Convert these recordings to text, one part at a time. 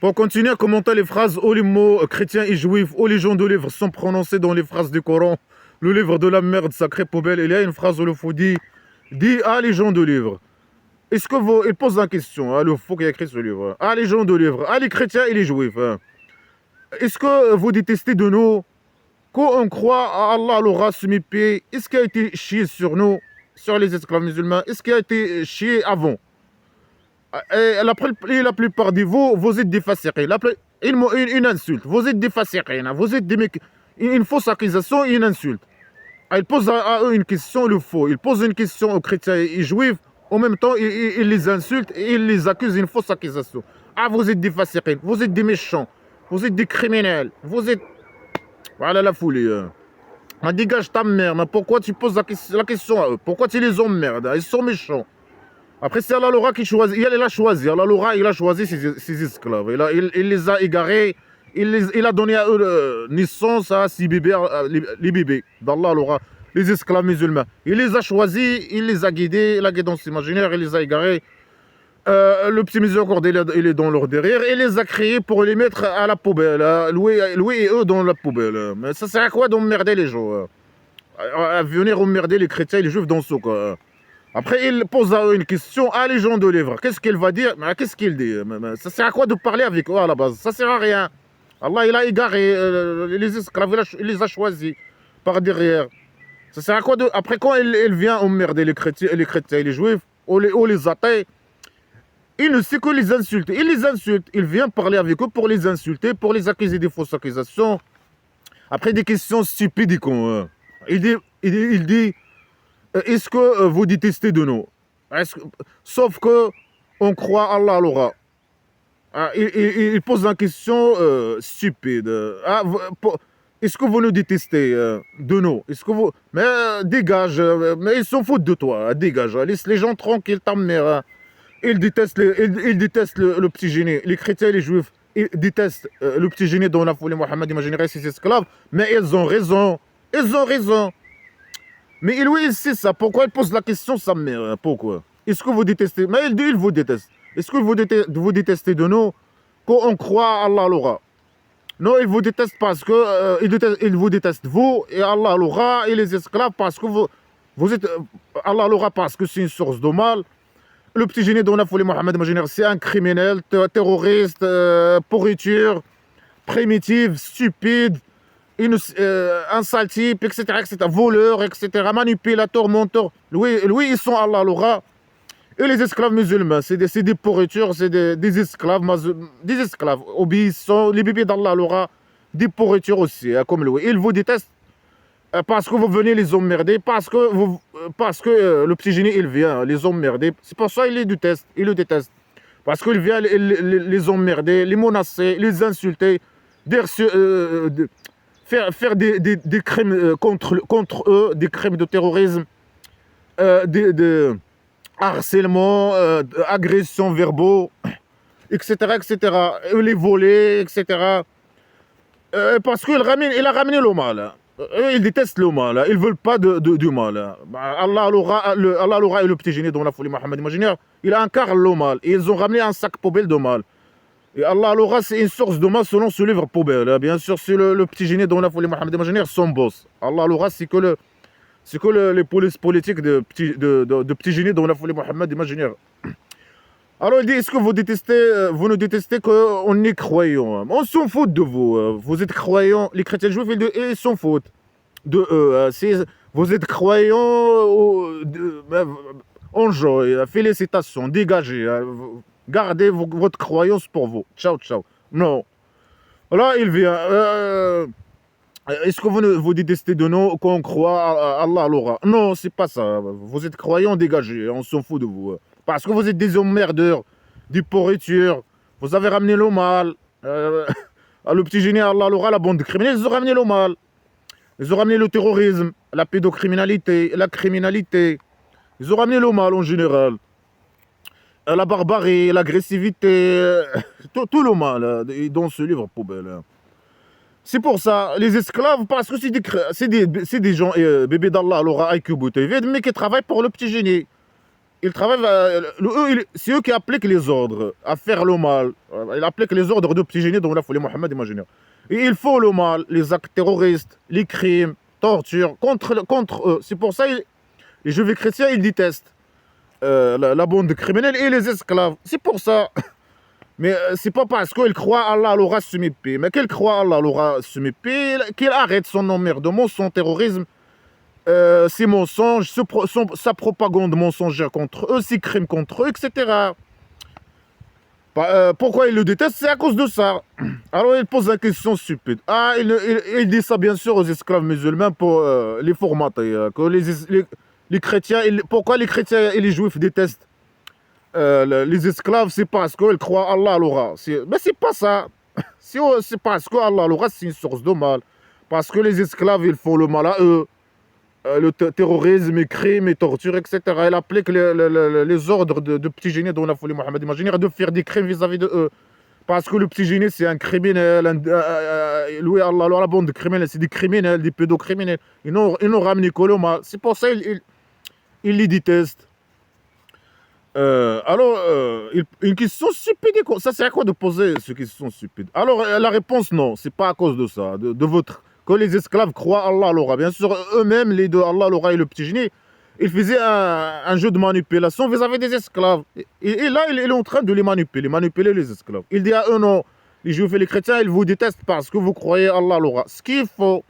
Pour continuer à commenter les phrases où les mots chrétiens et juifs, où les gens de livres sont prononcés dans les phrases du Coran, le livre de la merde sacrée poubelle, il y a une phrase où le fou dit à les gens de livres. Est-ce que vous... Il pose la question, hein, le fou qui a écrit ce livre. À les gens de livres, à les chrétiens et les juifs. Hein. Est-ce que vous détestez de nous quand on croit à Allah l'aura semi-pied? Est-ce qu'il a été chié sur nous, sur les esclaves musulmans? Est-ce qu'il a été chié avant? Et la plupart de vous, vous êtes des fasiqins. Une insulte. Vous êtes des fasiqins. Vous êtes des mecs. Une fausse accusation et une insulte. Il pose à eux une question, le faux. Il pose une question aux chrétiens et juifs. En même temps, il les insulte et il les accuse d'une fausse accusation. Ah, vous êtes des fasiqins. Vous êtes des méchants. Vous êtes des criminels. Vous êtes... Voilà la folie. Dégage ta mère. Mais pourquoi tu poses la question à eux? Pourquoi tu les emmerdes? Ils sont méchants. Après, c'est Allah Laura qui choisit. Il a choisi. Allah Laura, il a choisi ses esclaves. Il les a égarés. Il a donné à eux naissance à ces bébés, les bébés d'Allah Laura, les esclaves musulmans. Il les a choisis, il les a guidés, la guidance imaginaire, il les a égarés. Le petit miséricorde, il est dans leur derrière. Il les a créés pour les mettre à la poubelle. Lui et eux dans la poubelle. Mais ça sert à quoi d'emmerder les gens? À venir emmerder les chrétiens et les juifs dans ce cas. Après, il pose à eux une question à les gens de livre. Qu'est-ce qu'il va dire? Qu'est-ce qu'il dit? Ça sert à quoi de parler avec eux à la base? Ça sert à rien. Allah, il a égaré les esclaves, il les a choisis par derrière. Ça sert à quoi de... Après, quand il vient emmerder les chrétiens et les juifs, ou les athées, il ne sait que les insulter. Il les insulte. Il vient parler avec eux pour les insulter, pour les accuser des fausses accusations. Après, des questions stupides et cons. Il dit est-ce que vous détestez de nous? Sauf que on croit Allah l'aura. Il pose une question stupide. Est-ce que vous nous détestez de nous? Est-ce que vous... Mais dégage. Mais ils s'en foutent de toi. Dégage. Laisse les gens tranquilles, ta mère. Ils détestent le petit génie. Les chrétiens et les juifs, ils détestent le petit génie dont la folie Mohammed imaginerait ses esclaves. Mais ils ont raison. Ils ont raison. Mais lui, il sait ça. Pourquoi il pose la question, sa mère? Pourquoi? Est-ce que vous détestez? Mais il dit, il vous déteste. Est-ce que vous détestez de nous quand on croit à Allah l'aura? Non, il vous déteste parce que il vous déteste vous et Allah l'aura et les esclaves parce que vous êtes Allah l'aura parce que c'est une source de mal. Le petit génie dont la folie Mohammed imaginaire, c'est un criminel, terroriste, pourriture, primitive, stupide. Un sale type, etc., voleur, etc., manipulateur, menteur. Lui, ils sont Allah l'aura. Et les esclaves musulmans, c'est des pourritures, c'est des esclaves obéissants. Les bébés d'Allah l'aura, des pourritures aussi, hein, comme lui. Ils vous détestent parce que vous venez les emmerder, parce que le petit génie, il vient les emmerder. C'est pour ça qu'il les déteste. Il le déteste. Parce qu'il vient les emmerder, les menacer, les insulter, faire des crimes contre eux, des crimes de terrorisme, de harcèlement, agressions verbaux, etc., etc., les volets, etc. Parce qu'il a ramené le mal. Hein. Eux, ils détestent le mal. Hein. Ils ne veulent pas du mal. Hein. Allah l'aura et le petit génie dont la folie Mohammed imaginaire, il incarne le mal. Et ils ont ramené un sac poubelle de mal. Et Allah l'aura, c'est une source de mal selon ce livre poubelle. Hein. Bien sûr, c'est le petit génie dont la folie Mohammed imaginaire, son boss. Allah l'aura, c'est que les polices politiques de petits génies dont la folie Mohammed imaginaire. Alors il dit, est-ce que vous nous détestez qu'on est croyants? On s'en fout de vous. Vous êtes croyants. Les chrétiens juifs, ils s'en foutent de eux. Vous êtes croyants enjoy, félicitations, dégagez. Gardez votre croyance pour vous. Ciao, ciao. Non. Là, il vient. Est-ce que vous détestez de nous qu'on croit à Allah l'aura? Non, c'est pas ça. Vous êtes croyants, dégagés. On s'en fout de vous. Parce que vous êtes des emmerdeurs, des pourritures. Vous avez ramené le mal. Le petit génie, Allah l'aura, la bande de criminels, ils ont ramené le mal. Ils ont ramené le terrorisme, la pédocriminalité, la criminalité. Ils ont ramené le mal en général. La barbarie, l'agressivité, tout le mal dans ce livre poubelle. C'est pour ça, les esclaves, parce que c'est des gens, bébés d'Allah, l'aura IQ bouteille, mais qui travaillent pour le petit génie. Ils travaillent, c'est eux qui appliquent les ordres à faire le mal. Ils appliquent les ordres de petits génies dont la folie Mohammed, imaginaire. Et ils font le mal, les actes terroristes, les crimes, torture, contre eux. C'est pour ça que les juifs et chrétiens, ils détestent la bande criminelle et les esclaves. C'est pour ça. Mais c'est pas parce qu'ils croient Allah l'aura sumipé. Mais qu'ils croient Allah l'aura sumipé, qu'il arrête son emmerdement, son terrorisme, ses mensonges, sa propagande mensongère contre eux, ses crimes contre eux, etc. Pourquoi ils le détestent? C'est à cause de ça. Alors il pose la question stupide. Ah, il dit ça bien sûr aux esclaves musulmans pour les formater. Que les chrétiens, pourquoi les chrétiens et les juifs détestent les esclaves? C'est parce qu'ils croient Allah l'aura. Mais c'est pas ça. C'est parce que Allah l'aura, c'est une source de mal. Parce que les esclaves, ils font le mal à eux. Le terrorisme, les crimes, les tortures, etc. Elle applique les ordres de petits génies dont la folie Mohammed imaginaire de faire des crimes vis-à-vis de eux. Parce que le petit génie, c'est un criminel, loué Allah, la bande criminelle, c'est des criminels, des pédocriminels. Ils n'ont ramené que le mal. C'est pour ça qu'ils les détestent. Une question stupide, ça c'est à quoi de poser cette question stupide? Alors, la réponse, non, c'est pas à cause de ça, de votre... Que les esclaves croient Allah l'aura. Bien sûr, eux-mêmes, les deux, Allah l'aura et le petit génie, ils faisaient un jeu de manipulation vis-à-vis des esclaves. Et là, il est en train de les manipuler les esclaves. Il dit à eux, non, les juifs et les chrétiens, ils vous détestent parce que vous croyez Allah l'aura. Ce qu'il faut...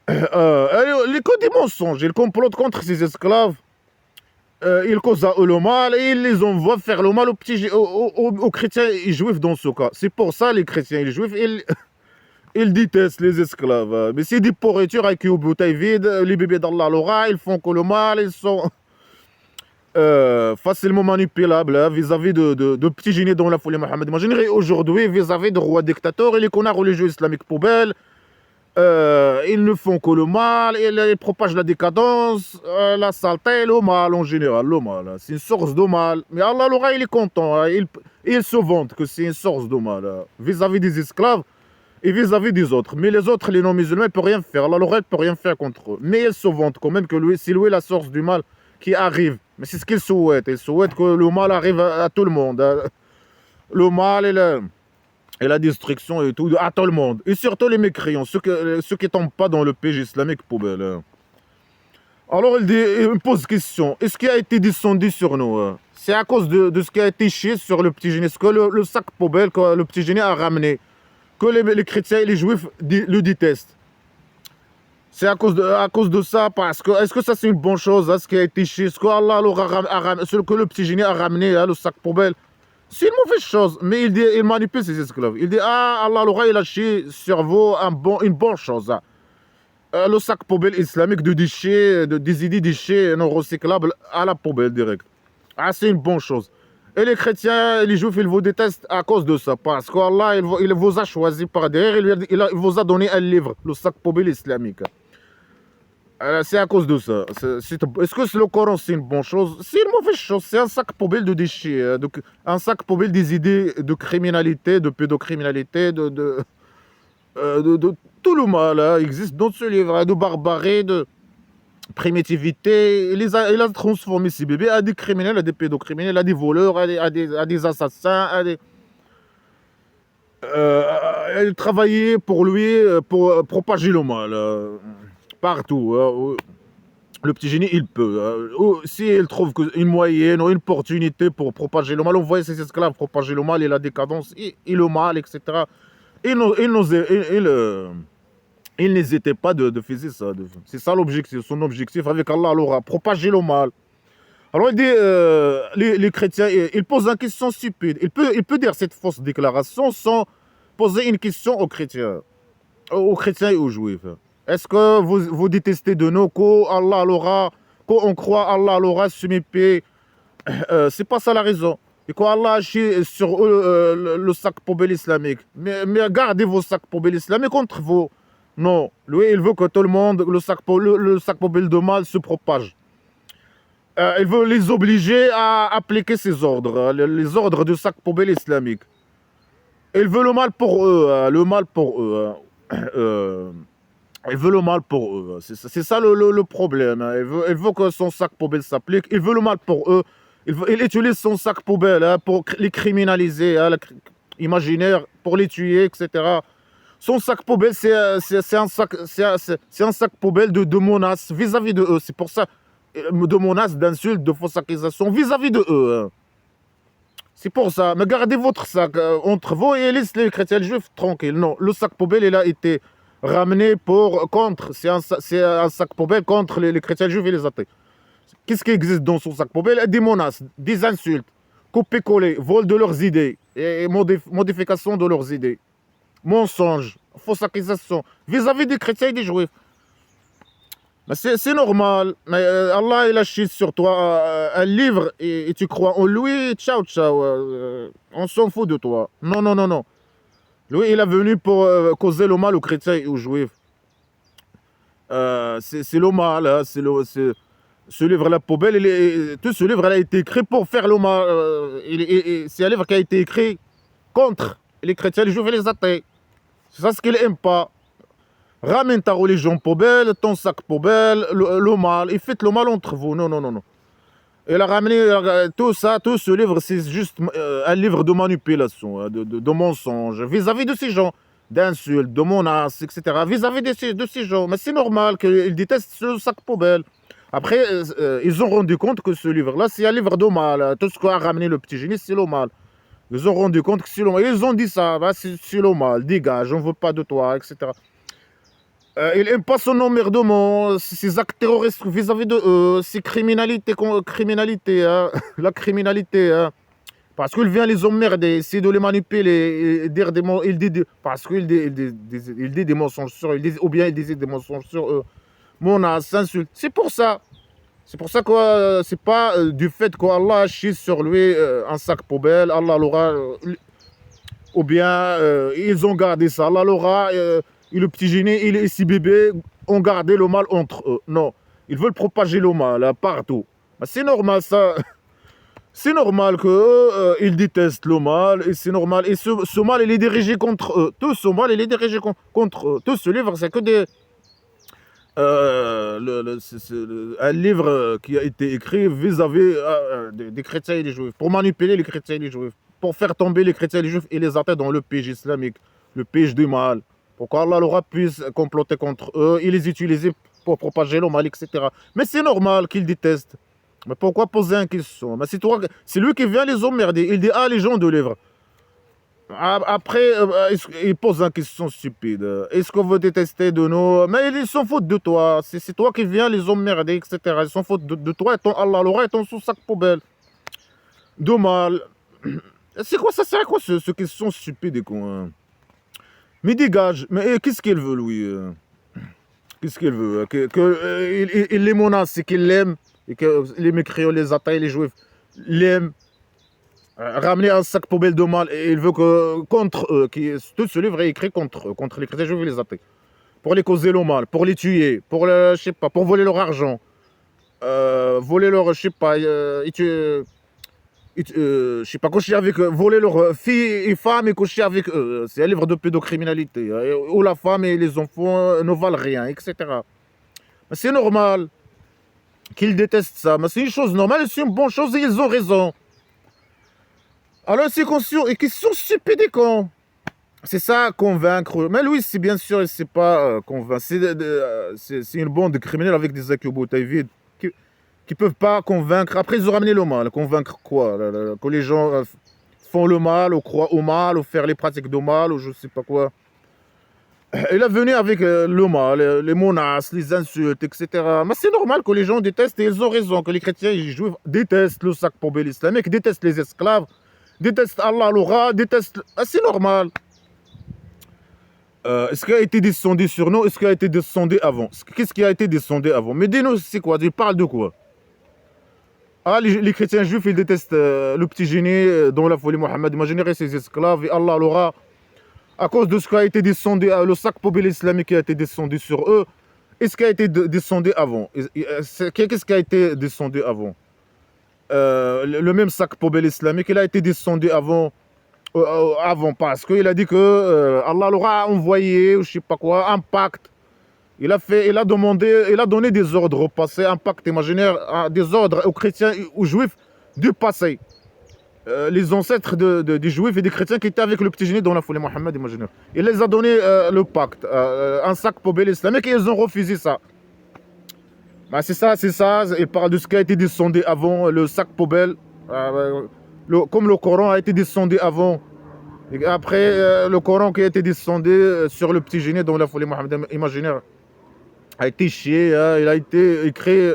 les codes des mensonges, ils complotent contre ces esclaves. Ils causent à eux le mal et ils les envoient faire le mal aux chrétiens et juifs dans ce cas. C'est pour ça les chrétiens et les juifs, ils détestent les esclaves. Mais c'est des pourritures avec une bouteille vide, les bébés d'Allah l'aura, ils font que le mal, ils sont facilement manipulables vis-à-vis de petits génies dont la folie Mohammed imaginerait aujourd'hui vis-à-vis de rois dictateurs et les connards religieux islamiques poubelles. Ils ne font que le mal, ils propagent la décadence, la saleté, le mal en général, le mal. C'est une source de mal. Mais Allah l'aura, il est content, il se vante que c'est une source de mal vis-à-vis des esclaves et vis-à-vis des autres. Mais les autres, les non-musulmans, ils ne peuvent rien faire. Allah l'aura, il ne peut rien faire contre eux. Mais il se vante quand même que c'est lui la source du mal qui arrive. Mais c'est ce qu'il souhaite. Il souhaite que le mal arrive à tout le monde. Le mal et la destruction et tout, à tout le monde. Et surtout les mécréants, ceux qui ne tombent pas dans le péché islamique poubelle. Alors il me pose question, est-ce qu'il a été descendu sur nous? C'est à cause de ce qui a été chié sur le petit génie, ce que le sac poubelle que le petit génie a ramené, que les chrétiens et les juifs le détestent. C'est à cause de ça, parce que, est-ce que ça c'est une bonne chose, ce qui a été chié, ce que Allah a ramené, ce que le petit génie a ramené, le sac poubelle? C'est une mauvaise chose, mais il manipule ses esclaves. Il dit, ah, Allah l'aura, il a chié sur vous une bonne chose. Le sac poubelle islamique de déchets, des idées déchets non recyclables à la poubelle direct. Ah, c'est une bonne chose. Et les chrétiens et les juifs, ils vous détestent à cause de ça. Parce qu'Allah, il vous a choisi par derrière, il vous a donné un livre, le sac poubelle islamique. C'est à cause de ça. Est-ce que le Coran, c'est une bonne chose? C'est une mauvaise chose. C'est un sac poubelle de déchets. Un sac poubelle des idées de criminalité, de pédocriminalité, de tout le mal existe dans ce livre, de barbarie, de primitivité. Il a transformé ces bébés à des criminels, à des pédocriminels, à des voleurs, à des assassins, il travaillait pour lui, pour propager le mal. Partout. Le petit génie, il peut. S'il trouve une moyenne ou une opportunité pour propager le mal, on voit ses esclaves propager le mal et la décadence et le mal, etc. Il n'hésitait pas de faire ça. C'est ça l'objectif, son objectif avec Allah, l'aura propager le mal. Alors il dit, les chrétiens, il pose une question stupide. Il peut dire cette fausse déclaration sans poser une question aux chrétiens et aux juifs. Est-ce que vous détestez de nous qu'Allah l'aura, qu'on croit Allah l'aura sumipé? C'est pas ça la raison. Et qu'Allah a chié sur le sac poubelle islamique. Mais gardez vos sacs poubelle islamiques contre vous. Non, lui il veut que tout le monde, le sac poubelle de mal se propage. Il veut les obliger à appliquer ses ordres, les ordres du sac poubelle islamique. Il veut le mal pour eux, Il veut le mal pour eux. C'est ça le problème, hein. Il veut que son sac poubelle s'applique. Il veut le mal pour eux. Il utilise son sac poubelle, hein, pour les criminaliser, hein, imaginaire, pour les tuer, etc. Son sac poubelle, c'est un sac, c'est un sac poubelle de menaces vis-à-vis de eux. C'est pour ça, de menaces, d'insultes, de fausses accusations vis-à-vis de eux, hein. C'est pour ça. Mais gardez votre sac, entre vous et laissez les chrétiens juifs tranquilles. Non, le sac poubelle, il a été ramené contre. C'est un sac poubelle contre les chrétiens juifs et les athées. Qu'est-ce qui existe dans son sac poubelle? Des menaces, des insultes, copier-coller, vol de leurs idées et modification de leurs idées, mensonges, fausses accusations vis-à-vis des chrétiens et des juifs. Mais c'est normal. Mais Allah, il a chié sur toi un livre et tu crois en lui. Ciao, ciao. On s'en fout de toi. Non, non, non, non. Lui, il est venu pour causer le mal aux chrétiens et aux juifs. C'est le mal. Hein, ce livre, la poubelle, tout ce livre, il a été écrit pour faire le mal. C'est un livre qui a été écrit contre les chrétiens, les juifs et les athées. C'est ça ce qu'il n'aime pas. Ramène ta religion poubelle, ton sac poubelle, le mal, et faites le mal entre vous. Non, non, non, non. Il a ramené tout ça, tout ce livre, c'est juste un livre de manipulation, hein, de mensonges, vis-à-vis de ces gens, d'insultes, de menaces, etc. Vis-à-vis de ces gens. Mais c'est normal qu'ils détestent ce sac poubelle. Après, ils ont rendu compte que ce livre-là, c'est un livre de mal. Tout ce qu'a ramené le petit génie, c'est le mal. Ils ont rendu compte que c'est le mal. Ils ont dit ça, bah, c'est le mal, dégage, on ne veut pas de toi, etc. Il n'aime pas son emmerdement, ses actes terroristes vis-à-vis de eux, ses criminalités, hein, la criminalité, hein, parce qu'il vient les emmerder, essayer de les manipuler, et dire parce qu'il dit des mensonges sur eux, ou bien il disait des mensonges sur eux, menaces, insultes. C'est pour ça. C'est pour ça que c'est pas du fait qu'Allah chie sur lui un sac poubelle, Allah l'aura, ou bien ils ont gardé ça, Allah l'aura. Et le petit génie et les six bébés ont gardé le mal entre eux. Non, ils veulent propager le mal hein, partout. C'est normal ça. C'est normal qu'ils détestent le mal. Et c'est normal. Et ce mal, il est dirigé contre eux. Tout ce mal, il est dirigé contre eux. Tout ce livre, c'est que un livre qui a été écrit vis-à-vis des chrétiens et des juifs. Pour manipuler les chrétiens et les juifs. Pour faire tomber les chrétiens et les juifs et les athées dans le piège islamique. Le piège du mal. Pour qu'Allah l'aura puisse comploter contre eux et les utiliser pour propager le mal, etc. Mais c'est normal qu'ils détestent. Mais pourquoi poser une question? Mais c'est lui qui vient les emmerder. Il dit, ah, les gens de livre. Après, il pose une question stupide. Est-ce que vous détestez de nous? Mais ils s'en foutent de toi. C'est toi qui viens les emmerder, etc. Ils s'en foutent de toi et ton Allah l'aura et ton sous-sac poubelle. De mal. C'est quoi ça? C'est quoi ce question stupide et con? Mais dégage, mais qu'est-ce qu'il veut, lui? Qu'est-ce qu'il veut? Il les menace, c'est qu'il l'aime, et que les mécréants, les athées, les juifs l'aiment. Ramener un sac poubelle de mal, et il veut que, contre eux, tout ce livre est écrit contre eux, contre les chrétiens juifs et les athées. Pour les causer le mal, pour les tuer, je sais pas, pour voler leur argent, voler leur, je sais pas, je sais pas, coucher avec eux, voler leurs filles et femmes et coucher avec eux. C'est un livre de pédocriminalité, hein, où la femme et les enfants ne valent rien, etc. Mais c'est normal qu'ils détestent ça. Mais c'est une chose normale, c'est une bonne chose et ils ont raison. Alors c'est conscient et qu'ils sont stupides et cons. C'est ça, convaincre. Mais lui, c'est bien sûr, c'est pas convaincre. C'est une bande de criminels avec des bouteilles vides qui peuvent pas convaincre. Après, ils ont ramené le mal. Convaincre quoi? Que les gens font le mal, ou croient au mal, ou faire les pratiques de mal, ou je sais pas quoi. Il est venu avec le mal, les menaces, les insultes, etc. Mais c'est normal que les gens détestent, et ils ont raison, que les chrétiens et les juifs détestent le sac poubelle islamique, détestent les esclaves, détestent Allah l'aura, détestent... C'est normal. Est-ce qu'il a été descendu sur nous? Est-ce qu'il a été descendu avant? Qu'est-ce qui a été descendu avant? Mais dis-nous, c'est quoi? Tu parles de quoi? Ah, les chrétiens juifs, ils détestent le petit génie dont la folie Mohammed m'a généré ses esclaves, et Allah l'aura, à cause de ce qui a été descendu, le sac poubelle islamique qui a été descendu sur eux. Est-ce qu'il a été descendu avant? Qu'est-ce qui a été descendu avant? Le même sac poubelle islamique, il a été descendu avant, parce qu'il a dit que Allah l'aura envoyé, ou je sais pas quoi, un pacte. Il a demandé, il a donné des ordres au passé, un pacte imaginaire, des ordres aux chrétiens, aux juifs du passé. Les ancêtres des juifs et des chrétiens qui étaient avec le petit génie dans la folie Mohammed imaginaire. Il les a donné le pacte, un sac poubelle islamique et ils ont refusé ça. Bah, c'est ça. Il parle de ce qui a été descendu avant, le sac poubelle. Comme le Coran a été descendu avant. Et après, le Coran qui a été descendu sur le petit génie dans la folie Mohammed imaginaire a été chié, il a été écrit,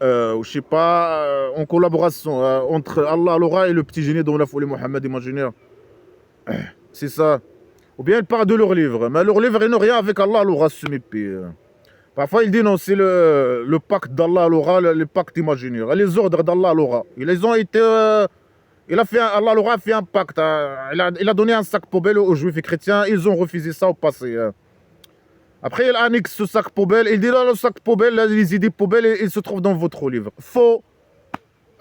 je sais pas, en collaboration entre Allah Al-Ra et le petit génie dans la folie Mohammed imaginaire. C'est ça. Ou bien il parle de leur livre, mais leur livre ils n'ont rien avec Allah Al-Ra. Parfois il dit non, c'est le pacte d'Allah Al-Ra, le pacte imaginaire, les ordres d'Allah Al-Ra. Ils ont été, Allah Al-Ra a fait un pacte, il a donné un sac poubelle aux juifs et chrétiens, ils ont refusé ça au passé. Après, il annexe ce sac poubelle. Il dit là, le sac poubelle, là, les idées poubelles, il se trouve dans votre livre. Faux.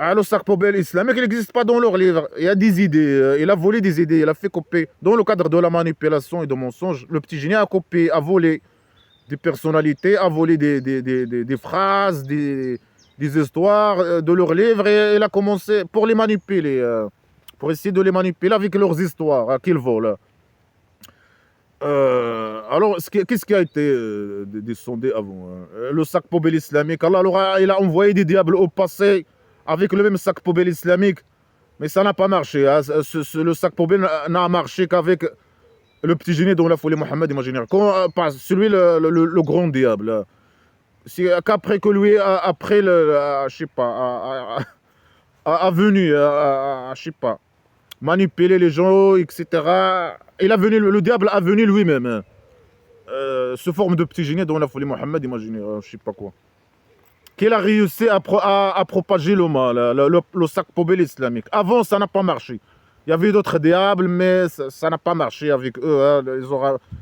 Le sac poubelle islamique, il n'existe pas dans leur livre. Il y a des idées. Il a volé des idées. Il a fait copier. Dans le cadre de la manipulation et de mensonge, le petit génie a copié, a volé des personnalités, a volé des phrases, des histoires de leur livre. Et il a commencé pour les manipuler. Pour essayer de les manipuler avec leurs histoires qu'ils volent. Alors, qu'est-ce qui a été descendu avant le sac poubelle islamique. Allah il a envoyé des diables au passé avec le même sac poubelle islamique, mais ça n'a pas marché. Le sac poubelle n'a marché qu'avec le petit génie dans la folie Mohammed imaginaire. Pas celui, le grand diable. C'est qu'après que lui, après je sais pas, a venu, je sais pas, manipuler les gens, etc. Le diable a venu lui-même, sous forme de petit génie dans la folie Mohammed, imaginez, je sais pas quoi. Qu'il a réussi à propager le mal, le sac poubelle islamique. Avant, ça n'a pas marché. Il y avait d'autres diables, mais ça n'a pas marché avec eux.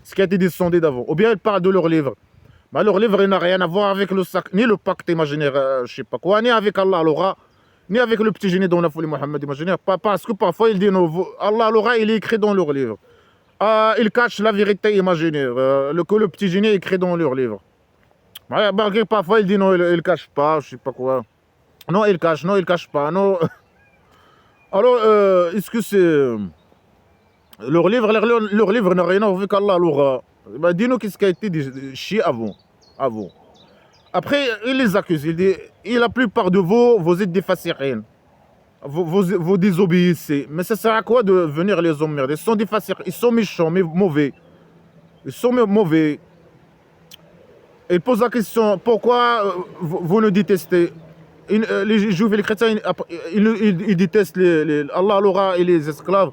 Ce qui a été descendu d'avant. Ou bien ils parlent de leur livre. Mais leur livre, il n'a rien à voir avec le sac, ni le pacte imaginaire, je sais pas quoi, ni avec Allah Al-Ra, ni avec le petit génie dans la folie Mohammed imaginaire. Parce que parfois, il dit non, Allah Al-Ra, il est écrit dans leur livre. Ils cachent la vérité imaginaire, que le petit génie est écrit dans leur livre. Parfois, il dit non, il ne cache pas, je sais pas quoi. Non, il cache pas, non. Alors, est-ce que c'est... Leur livre n'a rien à voir avec Allah Al-Ra. Dis-nous qu'est-ce qui a été chié avant. Après, il les accuse, il dit, la plupart de vous êtes des fasirines. Vous désobéissez. Mais ça sert à quoi de venir les emmerder? Ils sont des fasirines, ils sont méchants, mais mauvais. Ils sont mauvais. Il pose la question, pourquoi vous nous détestez? Les juifs et les chrétiens, ils détestent Allah Al-Ra et les esclaves.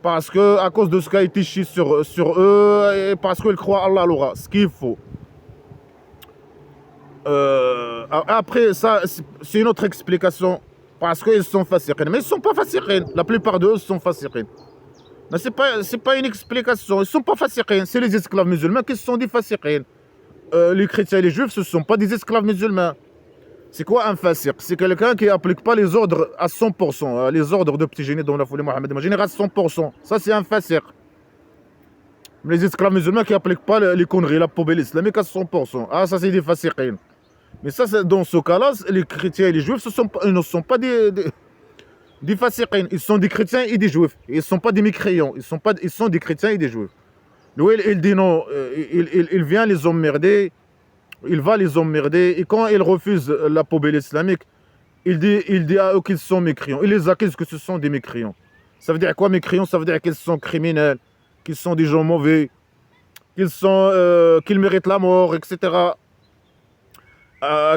Parce que, à cause de ce qui a été chié sur eux, et parce qu'ils croient Allah Al-Ra, ce qu'il faut. Après, ça, c'est une autre explication. Parce qu'ils sont fasirines. Mais ils ne sont pas fasirines. La plupart d'eux sont fasirines. Mais ce n'est pas une explication. Ils ne sont pas fasirines. C'est les esclaves musulmans qui sont des fasirines. Les chrétiens et les juifs, ce ne sont pas des esclaves musulmans. C'est quoi un fasir? C'est quelqu'un qui n'applique pas les ordres à 100%. Les ordres de petit génie dans la folie Mohammed imaginaire à 100%. Ça, c'est un fasir. Mais les esclaves musulmans qui n'appliquent pas les conneries, la poubelle islamique à 100%. Ah, ça, c'est des fasirines. Mais ça, dans ce cas-là, les chrétiens et les juifs, ils ne sont pas des fasirines. Ils sont des chrétiens et des juifs. Ils ne sont pas des mécréants. Ils sont des chrétiens et des juifs. Lui, il dit non. Il vient les emmerder. Il va les emmerder. Et quand ils refusent la poubelle islamique, il dit à eux qu'ils sont mécréants. Il les accuse que ce sont des mécréants. Ça veut dire quoi, mécréants? Ça veut dire qu'ils sont criminels, qu'ils sont des gens mauvais, qu'ils méritent la mort, etc.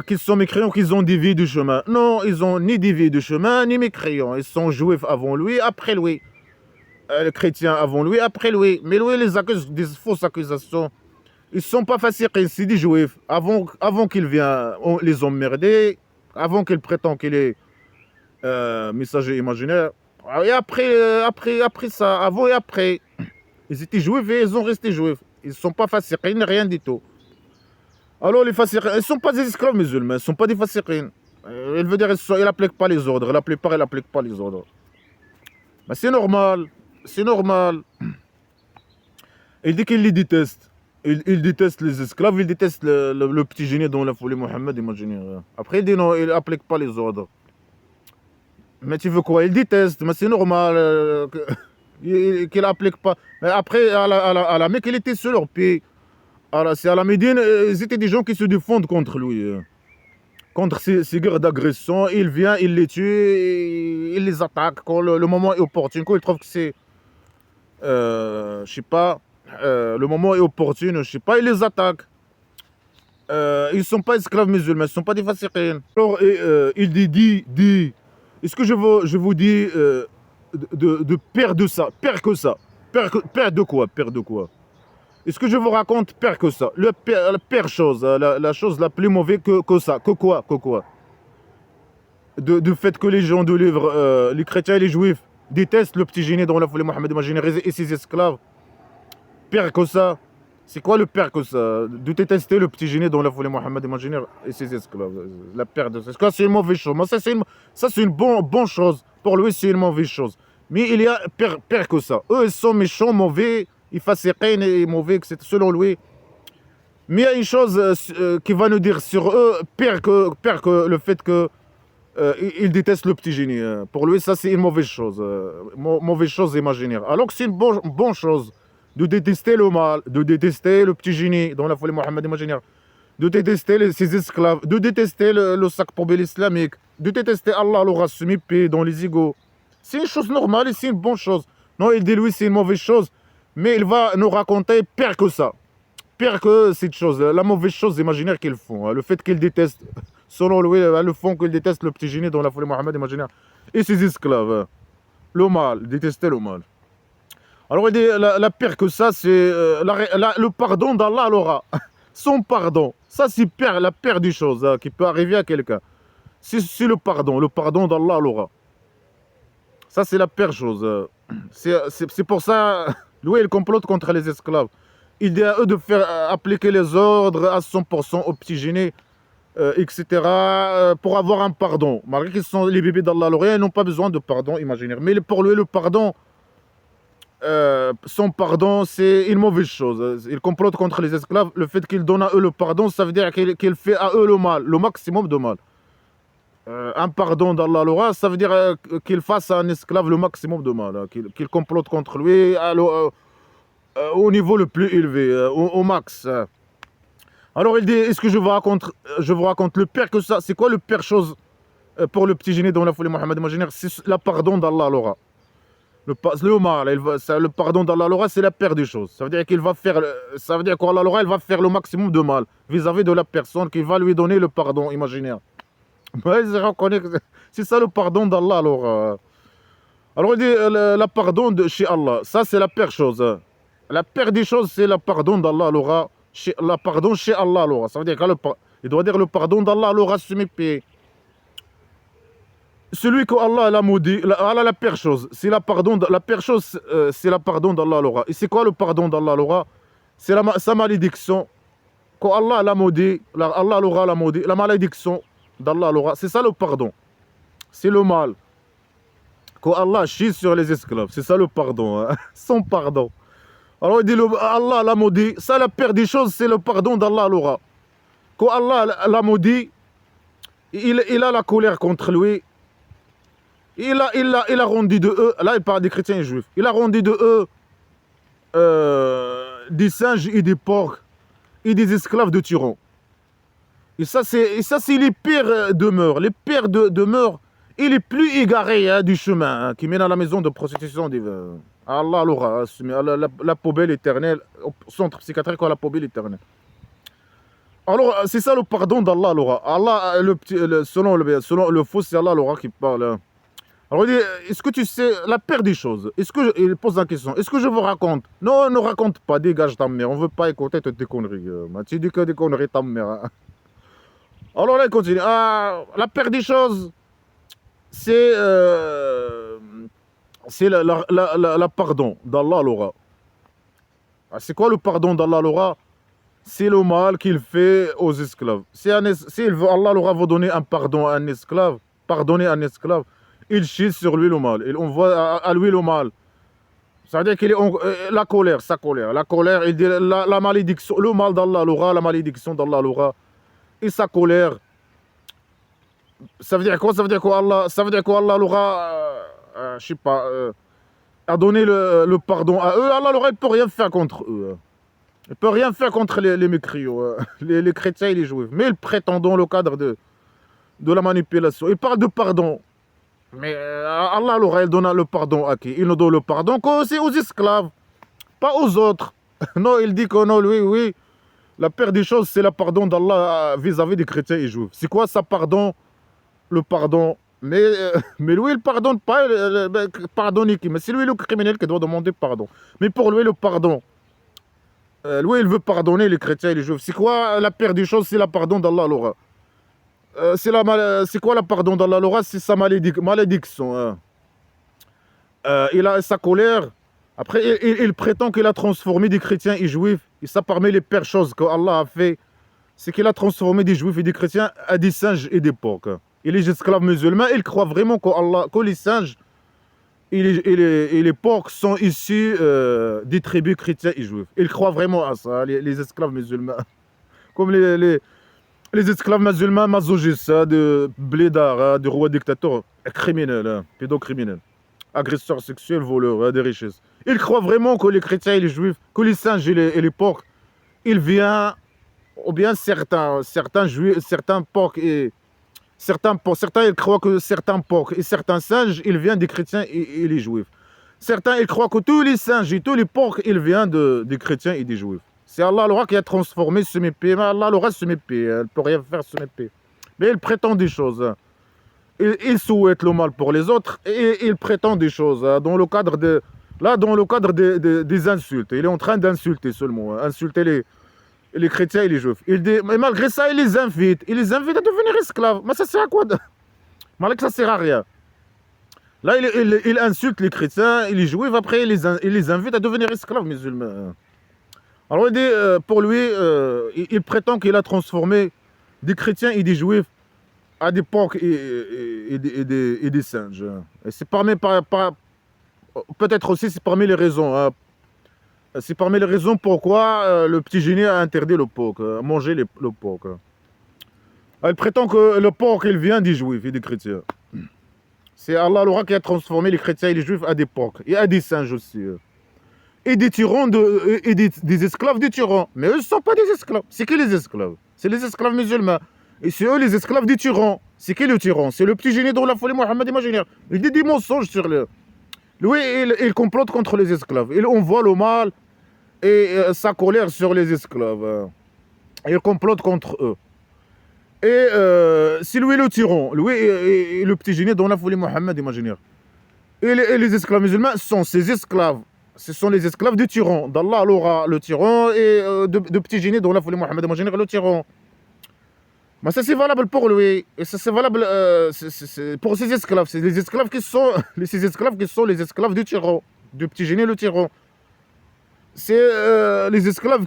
Qu'ils sont mécréants, qu'ils ont dévié du chemin. Non, ils n'ont ni dévié du chemin, ni mécréants. Ils sont juifs avant lui, après lui. Les chrétiens avant lui, après lui. Mais lui, les accuse des fausses accusations. Ils ne sont pas fasirines, c'est des juifs. Avant qu'il vienne les emmerder, avant qu'il prétend qu'il est messager imaginaire. Et après ça, avant et après, ils étaient juifs et ils ont resté juifs. Ils ne sont pas fasirines, rien du tout. Alors les fasirines, ils ne sont pas des esclaves musulmans, ils ne sont pas des fasirines. Il veut dire qu'ils n'appliquent pas les ordres. La plupart, ils n'appliquent pas les ordres. Mais c'est normal. Il dit qu'il les déteste. Il déteste les esclaves, il déteste le petit génie dont l'a foulé Mohammed, imaginez. Après, il dit non, il n'applique pas les ordres. Mais tu veux quoi? Il déteste, mais c'est normal qu'il n'applique pas. Mais après, à la Mecque, il était sur leur pied. C'est à la Médine, ils étaient des gens qui se défendent contre lui. Contre ces guerres d'agression. Il vient, il les tue, il les attaque quand le moment est opportun. Quand il trouve que c'est, je sais pas, le moment est opportun, je sais pas, il les attaque. Ils ne sont pas esclaves musulmans, ils ne sont pas des fasiqines. Alors, il dit, est-ce que je vous dis de pire de ça, pire que ça, pire de quoi, pire de quoi? Est-ce que je vous raconte pire que ça? La pire chose, la chose la plus mauvaise que ça, que quoi? Du fait que les gens de livre, les chrétiens et les juifs, détestent le petit génie dont l'a foulé Mohammed et ses esclaves. Pire que ça. C'est quoi le pire que ça? De détester le petit génie dont l'a foulé Mohammed et ses esclaves. La pire de ça. Est-ce que c'est une mauvaise chose? Moi, ça, c'est une bonne chose. Pour lui, c'est une mauvaise chose. Mais il y a pire que ça. Eux, ils sont méchants, mauvais, ils fasiqin et mauvais, c'est selon lui. Mais il y a une chose qui va nous dire sur eux, pire que le fait que il déteste le petit génie. Pour lui, ça, c'est une mauvaise chose. Mauvaise chose imaginaire. Alors que c'est une bonne chose de détester le mal, de détester le petit génie dont la folie Mohammed imaginaire, de détester ses esclaves, de détester le sac poubelle islamique, de détester Allah, le rassumi dans les égaux. C'est une chose normale et c'est une bonne chose. Non, il dit lui, c'est une mauvaise chose, mais il va nous raconter pire que ça. Pire que cette chose, la mauvaise chose imaginaire qu'ils font. Le fait qu'ils détestent, selon lui, le fond qu'ils détestent le petit génie dont la folie Mohammed imaginaire et ses esclaves. Le mal, détester le mal. Alors il dit, la pire que ça, c'est le pardon d'Allah l'aura. Son pardon. Ça, c'est la pire des choses qui peut arriver à quelqu'un. C'est le pardon d'Allah l'aura. Ça, c'est la pire chose. C'est pour ça, lui, il complote contre les esclaves. Il dit à eux de faire appliquer les ordres à 100% aux petits génies, etc., pour avoir un pardon. Malgré qu'ils sont les bébés d'Allah l'aura, ils n'ont pas besoin de pardon imaginaire. Mais pour lui, le pardon, son pardon, c'est une mauvaise chose. Il complote contre les esclaves. Le fait qu'il donne à eux le pardon, ça veut dire qu'il fait à eux le mal, le maximum de mal. Un pardon d'Allah l'aura, ça veut dire qu'il fasse à un esclave le maximum de mal, qu'il complote contre lui au niveau le plus élevé, au max. Alors il dit, est-ce que je vous raconte le pire que ça? C'est quoi le pire chose pour le petit génie dont la folie Mohammed imaginaire? C'est le pardon d'Allah l'aura. Le mal, le pardon d'Allah l'aura, c'est la pire des choses. Ça veut dire qu'il va faire, ça veut dire qu'Allah l'aura, il va faire le maximum de mal vis-à-vis de la personne qui va lui donner le pardon imaginaire. C'est ça le pardon d'Allah alors. Alors il dit le pardon de chez Allah, ça c'est la pire chose. La pire des choses c'est le pardon d'Allah alors. Le pardon chez Allah alors. Ça veut dire qu'il doit dire le pardon d'Allah alors sur mes pieds. Celui que Allah l'a maudit, la pire chose, c'est la pire chose, c'est la pardon d'Allah alors. Et c'est quoi le pardon d'Allah alors? C'est sa malédiction. Quand Allah l'a maudit, Allah l'aura l'a maudit, la malédiction d'Allah l'aura, c'est ça le pardon. C'est le mal. Quand Allah chie sur les esclaves, c'est ça le pardon. Hein? Son pardon. Alors il dit Allah l'a maudit, ça la pire des choses, c'est le pardon d'Allah l'aura. Quand Allah l'a maudit, il a la colère contre lui. Il a rendu de eux, là il parle des chrétiens et juifs, il a rendu de eux des singes et des porcs et des esclaves de tyrans. Et ça, c'est les pires demeures. Les pires demeures et les plus égarés du chemin qui mène à la maison de prostitution. Allah l'aura, la poubelle éternelle, au centre psychiatrique à la poubelle éternelle. Alors, c'est ça le pardon d'Allah l'aura. Allah, selon le faux, c'est Allah l'aura qui parle. Alors, il dit, est-ce que tu sais la pire des choses? Il pose la question, est-ce que je vous raconte? Non, ne raconte pas, dégage ta mère, on ne veut pas écouter toutes tes conneries. Tu dis que des conneries, ta mère. Hein. Alors là, il continue. La pire des choses, c'est la pardon d'Allah l'aura. C'est quoi le pardon d'Allah l'aura? C'est le mal qu'il fait aux esclaves. Si Allah l'aura va donner un pardon à un esclave, pardonner un esclave, il chie sur lui le mal. Il envoie à lui le mal. Ça veut dire qu'il est la colère, sa colère. La colère, il dit la malédiction, le mal d'Allah l'aura, la malédiction d'Allah l'aura. Et sa colère, ça veut dire quoi? Ça veut dire quoi Allah, ça veut dire quoi Allah l'aura, je sais pas, a donné le pardon à eux. Allah l'aura, il ne peut rien faire contre eux. Il ne peut rien faire contre les mécréants, les chrétiens et les juifs. Mais ils prétendent dans le cadre de la manipulation. Ils parlent de pardon. Mais Allah l'aura, il donne le pardon à qui? Il ne donne le pardon qu'aux esclaves, pas aux autres. Non, il dit que non, oui. La pire des choses, c'est le pardon d'Allah vis-à-vis des chrétiens et juifs. C'est quoi ça, pardon? Le pardon. Mais lui, il ne pardonne pas. Pardonne qui? Mais c'est lui le criminel qui doit demander pardon. Mais pour lui, le pardon. Lui, il veut pardonner les chrétiens et les juifs. C'est quoi la pire des choses? C'est le pardon d'Allah l'aura. C'est quoi le pardon d'Allah l'aura? C'est sa malédiction. Hein. Il a sa colère. Après, il prétend qu'il a transformé des chrétiens et juifs. Et ça, parmi les pires choses qu'Allah a fait, c'est qu'il a transformé des juifs et des chrétiens à des singes et des porcs. Et les esclaves musulmans, ils croient vraiment que les singes et les porcs sont issus des tribus chrétiens et juifs. Ils croient vraiment à ça, les esclaves musulmans. Comme les esclaves musulmans masochistes, de blédards, de rois dictateurs, criminels, pédocriminels, agresseurs sexuels, voleurs, des richesses. Ils croient vraiment que les chrétiens et les juifs, que les singes et les porcs, ils viennent, ou bien certains juifs, certains porcs et certains ils croient que certains porcs et certains singes, ils viennent des chrétiens et les juifs. Certains, ils croient que tous les singes et tous les porcs, ils viennent des chrétiens et des juifs. C'est Allah l'aura qui a transformé ce mépris. Mais Allah l'aura ce mépris. Elle ne peut rien faire ce mépris. Mais il prétend des choses. Il souhaite le mal pour les autres et il prétend des choses dans le cadre des insultes. Il est en train d'insulter seulement. Insulter les chrétiens et les juifs. Il dit, mais malgré ça, il les invite. Il les invite à devenir esclaves. Mais ça sert à quoi? Malgré que ça sert à rien. Là, il insulte les chrétiens et les juifs. Après, il les invite à devenir esclaves musulmans. Alors, il dit, pour lui, il prétend qu'il a transformé des chrétiens et des juifs à des porcs et des singes. Et c'est peut-être aussi, c'est parmi les raisons. Hein. C'est parmi les raisons pourquoi le petit génie a interdit le porc, manger le porc. Il prétend que le porc, il vient des juifs et des chrétiens. C'est Allah l'aura qui a transformé les chrétiens et les juifs à des porcs et à des singes aussi. Et des tyrans, et des esclaves des tyrans. Mais eux ne sont pas des esclaves. C'est qui les esclaves? C'est les esclaves musulmans. Et c'est eux les esclaves des tyrans. C'est qui le tyran? C'est le petit génie dont la folie Mohammed imaginaire. Il dit des mensonges sur le... Lui, il complote contre les esclaves. Il envoie le mal et sa colère sur les esclaves. Il complote contre eux. Et c'est lui le tyran. Lui et le petit génie dont la folie Mohammed imaginaire. Et les esclaves musulmans sont ces esclaves. Ce sont les esclaves du tyran. D'Allah l'aura le tyran et de petit génie dont la folie Mohammed imaginaire le tyran. Mais ça c'est valable pour lui. Et ça c'est valable pour ces esclaves. C'est les esclaves qui sont ces esclaves qui sont les esclaves du tyran. Du petit génie le tyran. C'est les esclaves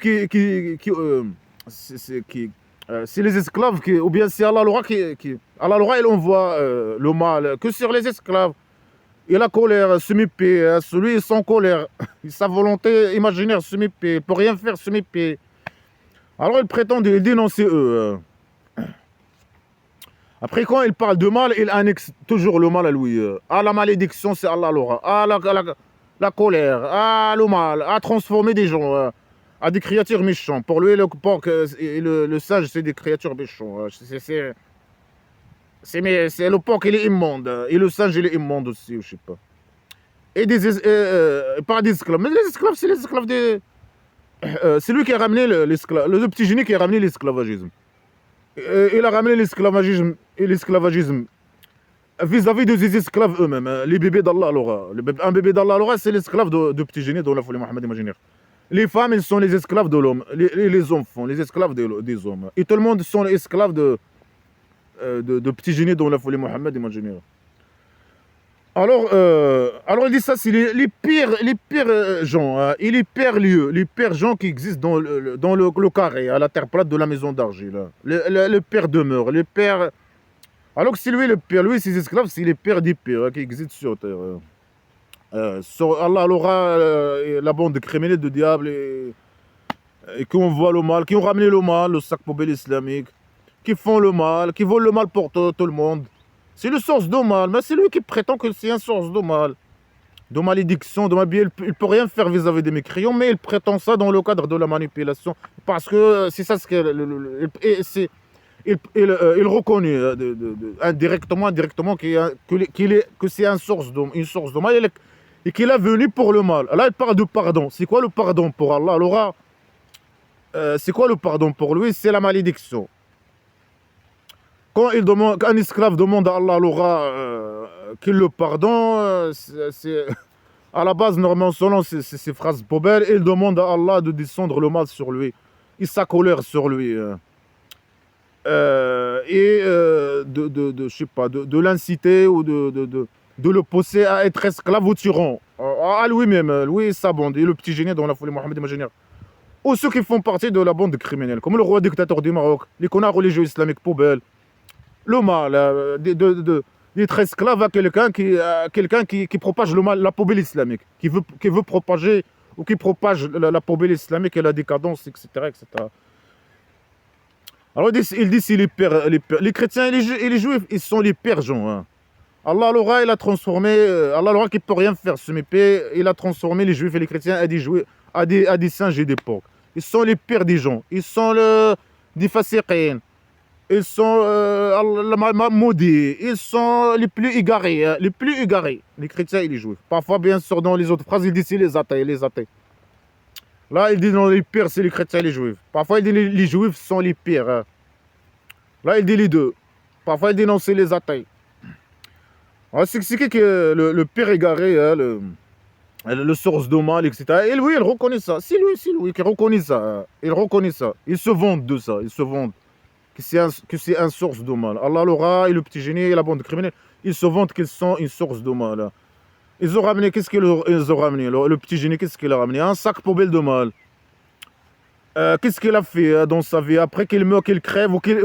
c'est les esclaves qui, ou bien c'est Allah l'aura Allah l'aura, il envoie le mal que sur les esclaves. Et la colère, ce mépris, celui sans colère, sa volonté imaginaire, ce mépris, il ne peut rien faire, ce mépris. Alors il prétend, il dénonce eux. Après, quand il parle de mal, il annexe toujours le mal à lui. Ah, la malédiction, c'est Allah l'aura. Ah, la colère. Ah, le mal. Ah, transformer des gens à des créatures méchantes. Pour lui, le porc et le singe, c'est des créatures méchantes. C'est le porc, il est immonde. Et le singe, il est immonde aussi, je sais pas. Et pas des esclaves. Mais les esclaves, c'est les esclaves des... c'est lui qui a ramené l'esclave. Le petit génie qui a ramené l'esclavagisme. Il a ramené l'esclavagisme vis-à-vis des esclaves eux-mêmes, les bébés d'Allah l'aura. Un bébé d'Allah l'aura, c'est l'esclave de petit génie dont la folie Mohammed imaginaire. Les femmes, elles sont les esclaves de l'homme. Les enfants, les esclaves des hommes. Et tout le monde sont les esclaves de petits génies dont la folie Mohammed imaginaire. Alors il dit ça, c'est les pires gens, et les pires lieux, les pires gens qui existent dans le carré, à la terre plate de la maison d'argile. Le pire demeure, les pires... Alors que c'est lui le pire, lui, ses esclaves, c'est les pires des pires qui existent sur terre. Allah aura la bande criminelle de diable et qui envoient le mal, qui ont ramené le mal, le sac poubelle islamique, qui font le mal, qui veulent le mal pour tout le monde. C'est le source de mal, mais c'est lui qui prétend que c'est une source de mal. De malédiction, de mal bien. Il ne peut rien faire vis-à-vis des mécréants, mais il prétend ça dans le cadre de la manipulation. Parce que c'est ça ce que. Il reconnaît indirectement que c'est une source de mal et qu'il est venu pour le mal. Là, il parle de pardon. C'est quoi le pardon pour Allah? Alors, c'est quoi le pardon pour lui? C'est la malédiction. Quand un esclave demande à Allah qu'il le pardonne, c'est à la base, normalement, selon ces phrases poubelles, il demande à Allah de descendre le mal sur lui et sa colère sur lui. Je sais pas, de l'inciter ou de le pousser à être esclave ou tyran. À lui-même, lui et sa bande, et le petit génie dans la folie Mohamed imaginaire. Ou ceux qui font partie de la bande criminelle, comme le roi dictateur du Maroc, les connards religieux islamiques poubelles. Le mal, d'être esclave à quelqu'un qui propage le mal, la poubelle islamique, qui veut propager ou qui propage la poubelle islamique et la décadence, etc. etc. Alors il dit c'est les chrétiens et les juifs, ils sont les pires gens. Hein. Allah l'aura, il a transformé, Allah l'aura qui peut rien faire, ce mépris, il a transformé les juifs et les chrétiens à des singes d'époque. Ils sont les pires des gens, ils sont des fasiqins, ils sont maudits, ils sont les plus égarés, hein, les chrétiens et les juifs. Parfois, bien sûr, dans les autres phrases, il dit c'est les athées. Là, il dit non, les pires, c'est les chrétiens et les juifs. Parfois, il dit les juifs sont les pires. Hein. Là, il dit les deux. Parfois, il dit non, c'est les athées. On va s'expliquer que le pire égaré, hein, le source de mal, etc. Et lui, il reconnaît ça. C'est lui qui reconnaît ça. Hein. Il reconnaît ça. Il se vante de ça. Il se vante que c'est un source de mal. Allah l'aura et le petit génie et la bande criminelle, ils se vantent qu'ils sont une source de mal. Hein. Ils ont ramené, qu'est-ce qu'ils ont ramené? Le petit génie, qu'est-ce qu'il a ramené? Un sac poubelle de mal. Qu'est-ce qu'il a fait dans sa vie? Après qu'il meurt, qu'il crève, ou qu'il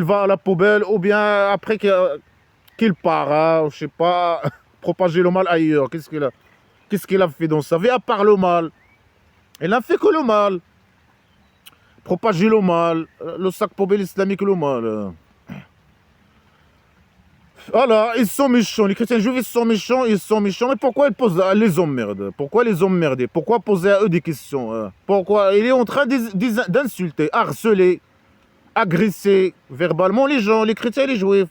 va à la poubelle, ou bien après qu'il part, hein, je sais pas, propager le mal ailleurs. Qu'est-ce qu'il a fait dans sa vie, à part le mal? Il n'a fait que le mal. Propager le mal, le sac poubelle islamique, le mal. Voilà, ils sont méchants, les chrétiens juifs, ils sont méchants, mais pourquoi ils posent les emmerdes? Pourquoi les emmerder? Pourquoi poser à eux des questions? Pourquoi? Il est en train d'insulter, harceler, agresser verbalement les gens, les chrétiens et les juifs,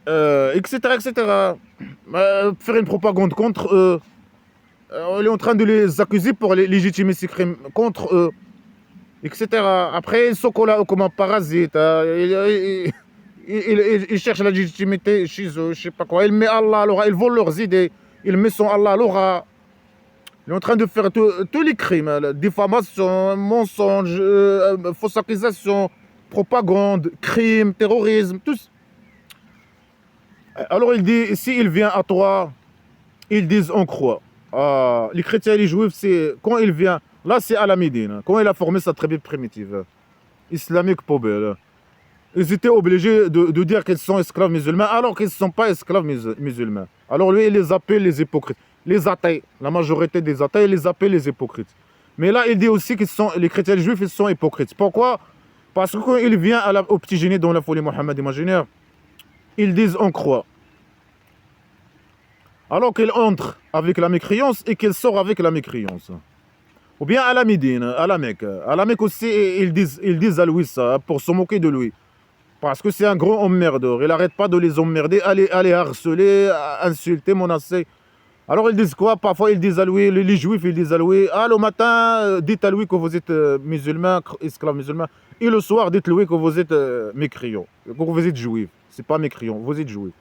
etc., etc. Faire une propagande contre eux. Il est en train de les accuser pour légitimer ces crimes contre eux, etc. Après, ils sont là comme un parasite. Il cherche la légitimité chez eux, je sais pas quoi. Il met Allah à l'aura, ils volent leurs idées. Il met son Allah à l'aura. Il est en train de faire tous les crimes. Diffamation, mensonge, fausse accusation, propagande, crime, terrorisme, tous. Alors il dit, s'il vient à toi, ils disent on croit. Les chrétiens et les juifs, c'est quand il vient, là c'est à la Médine, quand il a formé sa tribu primitive, islamique poubelle. Ils étaient obligés de dire qu'ils sont esclaves musulmans alors qu'ils ne sont pas esclaves musulmans. Alors lui, il les appelle les hypocrites. Les athées, la majorité des athées, il les appelle les hypocrites. Mais là, il dit aussi que les chrétiens et les juifs, ils sont hypocrites. Pourquoi? Parce que quand il vient au petit génie dans la folie Mohammed imaginaire, ils disent on croit. Alors qu'il entre avec la mécréance et qu'il sort avec la mécréance. Ou bien à la Médine, à la Mecque. À la Mecque aussi, ils disent à lui ça, pour se moquer de lui. Parce que c'est un grand emmerdeur. Il n'arrête pas de les emmerder, à les harceler, à insulter, menacer. Alors ils disent quoi? Parfois ils disent à lui, les juifs, ils disent à lui, le matin, dites à lui que vous êtes musulman, esclave musulman. Et le soir, dites-lui que vous êtes mécréant, que vous êtes juif. C'est pas mécréant, vous êtes juif.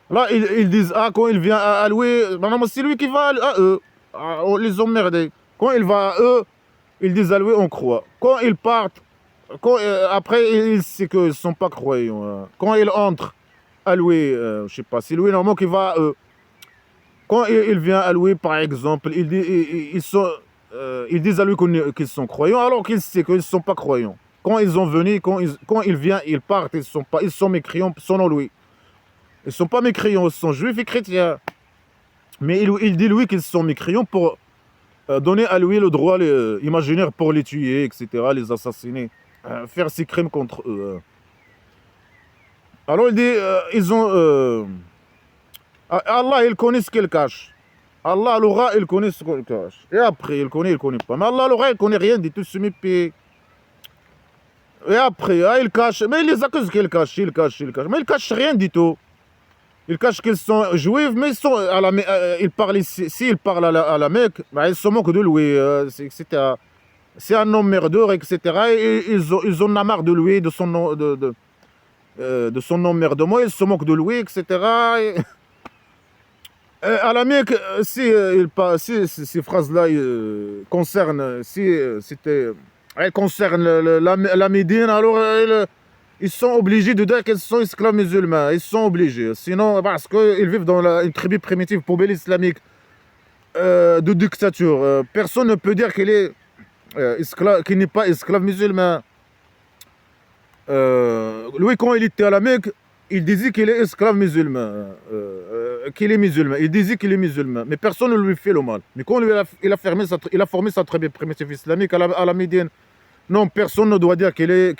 Là, ils disent, quand il vient à lui, c'est lui qui va à eux. On les emmerder. Quand il va à eux, ils disent à lui, on croit. Quand ils partent, après, il sait qu'ils ne sont pas croyants. Quand il entre à louer, je ne sais pas, c'est lui normalement qui va à eux. Quand il vient à louer, par exemple, ils disent à lui qu'ils sont croyants, alors qu'il sait qu'ils ne sont pas croyants. Quand ils ont venu, quand il vient, ils partent, ils sont mécréants selon lui. Ils ne sont pas mécréants, ils sont juifs et chrétiens. Mais il dit, lui, qu'ils sont mécréants pour donner à lui le droit imaginaire pour les tuer, etc., les assassiner, faire ces crimes contre eux. Alors il dit, ils ont... Allah, il connaît ce qu'il cache. Allah, l'aura, il connaît ce qu'il cache. Et après, il connaît pas. Mais Allah, l'aura, il connaît rien du tout, ce mépier. Et après, il cache. Mais il les accuse qu'il cache, il cache. Mais il cache rien du tout. Il cache qu'ils sont juifs, mais ils sont à la, il parle ici, s'il parle à la Mecque, bah, ils se moquent de lui, etc. C'est un homme merdeur, etc. Et ils ont marre de lui, de son nom, de son nom merdement, ils se moquent de lui, etc. Et, à la Mecque, si, ces phrases-là concernent, elles concernent la Médine, alors ils sont obligés de dire qu'ils sont esclaves musulmans. Ils sont obligés. Sinon, parce qu'ils vivent dans une tribu primitive, poubelle islamique, de dictature. Personne ne peut dire qu'il est qu'il n'est pas esclave musulman. Lui, quand il était à la Mecque, il disait qu'il est esclave musulman. Qu'il est musulman. Il disait qu'il est musulman. Mais personne ne lui fait le mal. Mais quand il a formé sa tribu primitive islamique à la Médine, non, personne ne doit dire qu'il est...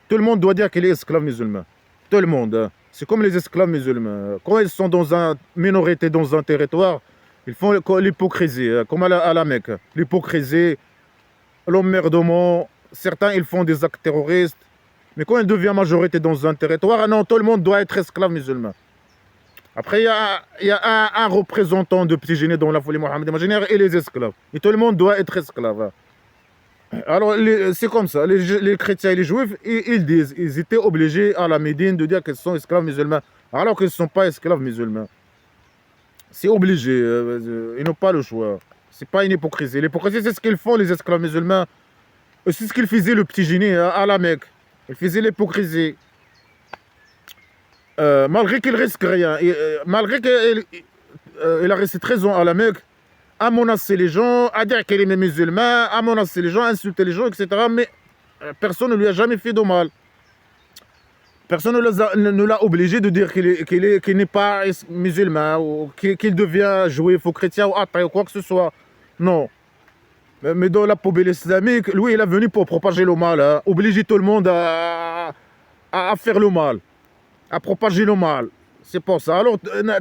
Tout le monde doit dire qu'il est esclave musulman. Tout le monde. Hein. C'est comme les esclaves musulmans. Quand ils sont dans une minorité, dans un territoire, ils font l'hypocrisie, comme à la Mecque. L'hypocrisie, l'emmerdement. Certains, ils font des actes terroristes. Mais quand il devient majorité dans un territoire, non, tout le monde doit être esclave musulman. Après, il y a un représentant de petits génies dans la folie mohammedienne imaginaire et les esclaves. Et tout le monde doit être esclave. Alors, c'est comme ça. Les chrétiens et les juifs, ils disent, ils étaient obligés à la Médine de dire qu'ils sont esclaves musulmans, alors qu'ils ne sont pas esclaves musulmans. C'est obligé. Ils n'ont pas le choix. C'est pas une hypocrisie. L'hypocrisie, c'est ce qu'ils font, les esclaves musulmans. C'est ce qu'ils faisaient, le petit génie, à la Mecque. Ils faisaient l'hypocrisie. Malgré qu'il risque rien. Malgré qu'il a resté 13 ans à la Mecque, à menacer les gens, à dire qu'il est musulman, à menacer les gens, à insulter les gens, etc. Mais personne ne lui a jamais fait de mal. Personne ne l'a obligé de dire qu'il n'est pas musulman, ou qu'il devient juif ou chrétien ou athée ou quoi que ce soit. Non. Mais dans la poubelle islamique, lui, il est venu pour propager le mal, hein, obliger tout le monde à faire le mal, à propager le mal. C'est pour ça. Alors,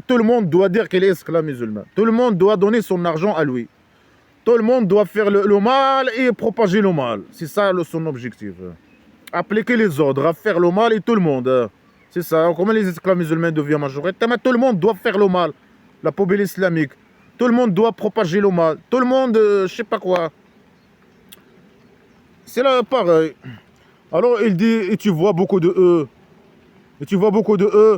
tout le monde doit dire qu'il est esclave musulman. Tout le monde doit donner son argent à lui. Tout le monde doit faire le mal et propager le mal. C'est ça son objectif. Appliquer les ordres, à faire le mal et tout le monde. C'est ça. Comment les esclaves musulmans deviennent majoritaires? Mais tout le monde doit faire le mal. La poubelle islamique. Tout le monde doit propager le mal. Tout le monde, je sais pas quoi. C'est là pareil. Alors, il dit, et tu vois beaucoup de eux. Et tu vois beaucoup de eux.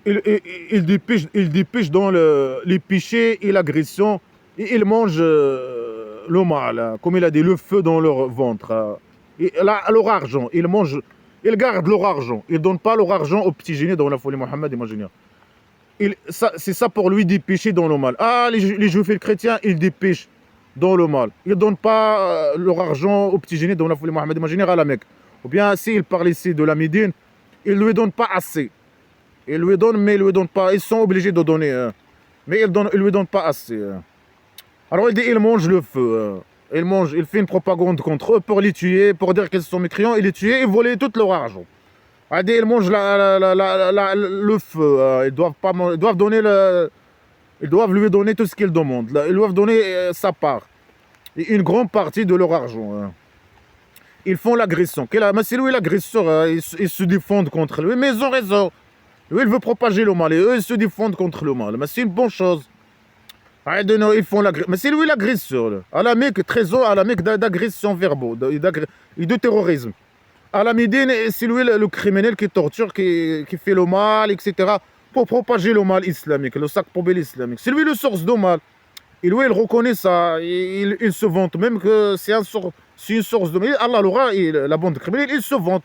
Ils dépêchent dans les péchés et l'agression et ils mangent le mal, hein, comme il a dit, le feu dans leur ventre. Et leur argent, ils gardent leur argent. Ils ne donnent pas leur argent aux petits génies dans la folie Mohammed, imaginez. C'est ça pour lui dépêcher dans le mal. Ah, les juifs et les chrétiens, ils dépêchent dans le mal. Ils ne donnent pas leur argent aux petits génies dans la folie Mohammed, imaginez à la Mecque. Ou bien s'ils parlent ici de la Médine, ils ne lui donnent pas assez. Ils lui donnent, mais ils ne lui donnent pas. Ils sont obligés de donner. Mais ils ne lui donnent pas assez. Alors il dit, il mange le feu. Il fait une propagande contre eux pour les tuer, pour dire qu'ils sont mécréants, et les tuer et voler tout leur argent. Il dit, ils mangent le feu. Ils doivent lui donner tout ce qu'ils demandent. Ils doivent donner sa part. Et une grande partie de leur argent. Ils font l'agression. Mais c'est lui l'agresseur. Ils se défendent contre lui. Mais ils ont raison. Lui, il veut propager le mal et eux, ils se défendent contre le mal. Mais c'est une bonne chose. Ils font l'agression. Mais c'est lui l'agresseur. À la Mecque, 13 ans à la Mecque d'agression verbale et de terrorisme. À la Médine, c'est lui le criminel qui torture, qui fait le mal, etc. Pour propager le mal islamique, le sac poubelle islamique. C'est lui le source de mal. Et lui, il reconnaît ça. Il se vante même que c'est une source de mal. Allah l'aura, la bande criminelle, il se vante.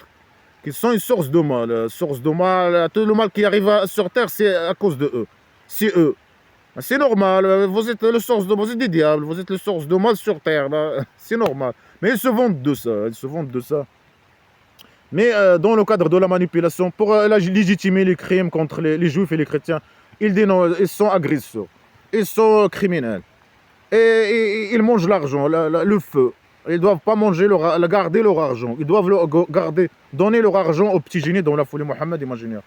Ils sont une source de mal. Tout le mal qui arrive sur terre, c'est à cause de eux. C'est eux. C'est normal. Vous êtes le source de mal, vous êtes des diables. Vous êtes le source de mal sur terre. C'est normal. Mais ils se vantent de ça. Mais dans le cadre de la manipulation, pour légitimer les crimes contre les juifs et les chrétiens, ils disent non, ils sont agresseurs, ils sont criminels. Et ils mangent l'argent, le feu. Ils ne doivent pas manger garder leur argent. Ils doivent donner leur argent aux petits génies dans la folie Mohammed, imaginez.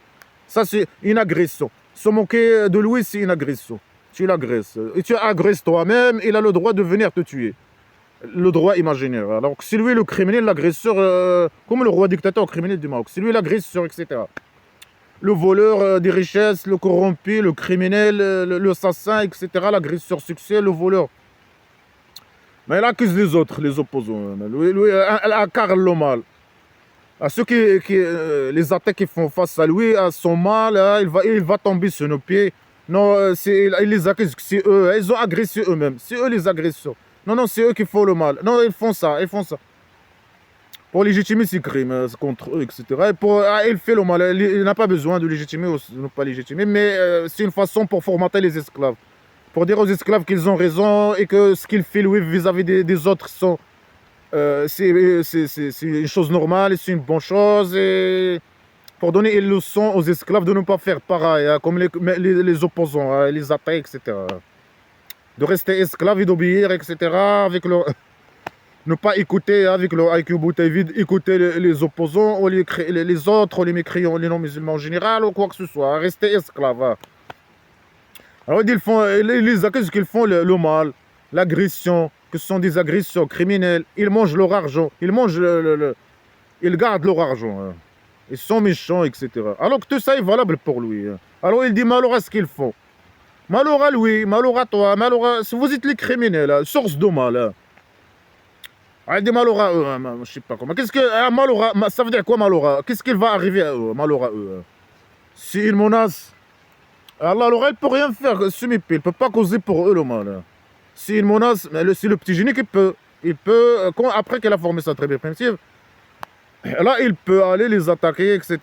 Ça, c'est une agression. Se moquer de lui, c'est une agression. Tu l'agresses. Et tu agresses toi-même, il a le droit de venir te tuer. Le droit imaginaire. Alors que c'est lui le criminel, l'agresseur, comme le roi dictateur criminel du Maroc. C'est lui l'agresseur, etc. Le voleur des richesses, le corrompu, le criminel, l'assassin, etc. L'agresseur sexuel, le voleur. Mais il accuse les autres, les opposants. Lui, il incarne le mal. À ceux les attaques qui font face à lui, à son mal, il va tomber sur nos pieds. Non, il les accuse, c'est eux. Ils ont agressé eux-mêmes. C'est eux les agresseurs. Non, non, c'est eux qui font le mal. Non, ils font ça, ils font ça. Pour légitimer ses crimes contre eux, etc. Il fait le mal. Il n'a pas besoin de légitimer ou de ne pas légitimer, mais c'est une façon pour formater les esclaves. Pour dire aux esclaves qu'ils ont raison et que ce qu'il fait lui vis-à-vis des autres c'est une chose normale, c'est une bonne chose. Et pour donner une leçon aux esclaves de ne pas faire pareil, hein, comme les opposants, hein, les attaques, etc. De rester esclaves et d'obéir, etc. Avec leur... Ne pas écouter avec leur IQ bouteille vide, écouter les opposants ou les autres, les mécréants, les non-musulmans en général, ou quoi que ce soit. Hein, rester esclaves. Hein. Alors ils les accusent qu'ils font le mal, l'agression, que ce sont des agressions criminelles. Ils mangent leur argent, ils gardent leur argent. Hein. Ils sont méchants, etc. Alors que tout ça est valable pour lui. Hein. Alors il dit malheur à ce qu'ils font. Malheur à lui, malheur à toi, malheur à... Si vous êtes les criminels, hein, source de mal. Hein. Il dit malheur à eux, hein, je sais pas comment. Qu'est-ce que malheur à... Ça veut dire quoi malheur à... Qu'est-ce qu'il va arriver à eux, malheur à eux? Hein. C'est une menace. Allah, alors elle peut rien faire, il ne peut pas causer pour eux le mal. Hein. C'est une menace, mais c'est le petit génie qui peut. Il peut, après qu'elle a formé sa tribu primitive, là il peut aller les attaquer, etc.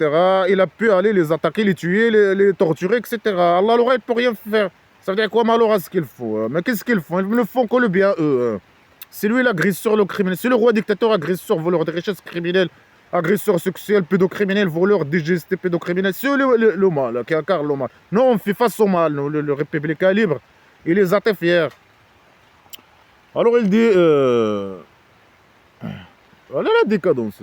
Il a pu aller les attaquer, les tuer, les torturer, etc. Allah, alors elle peut rien faire. Ça veut dire quoi malheur à ce qu'il faut. Hein. Mais qu'est-ce qu'ils font? Ils ne font que le bien eux. Hein. C'est lui l'agresseur, le criminel. C'est le roi dictateur, agresseur, voleur de richesses criminelles. Agresseur sexuel, pédocriminel, voleur, digesté, pédocriminel, c'est le mal qui incarne le mal. Non, on fait face au mal, nous, le républicain libre, il les attaque fiers. Alors il dit, voilà la décadence.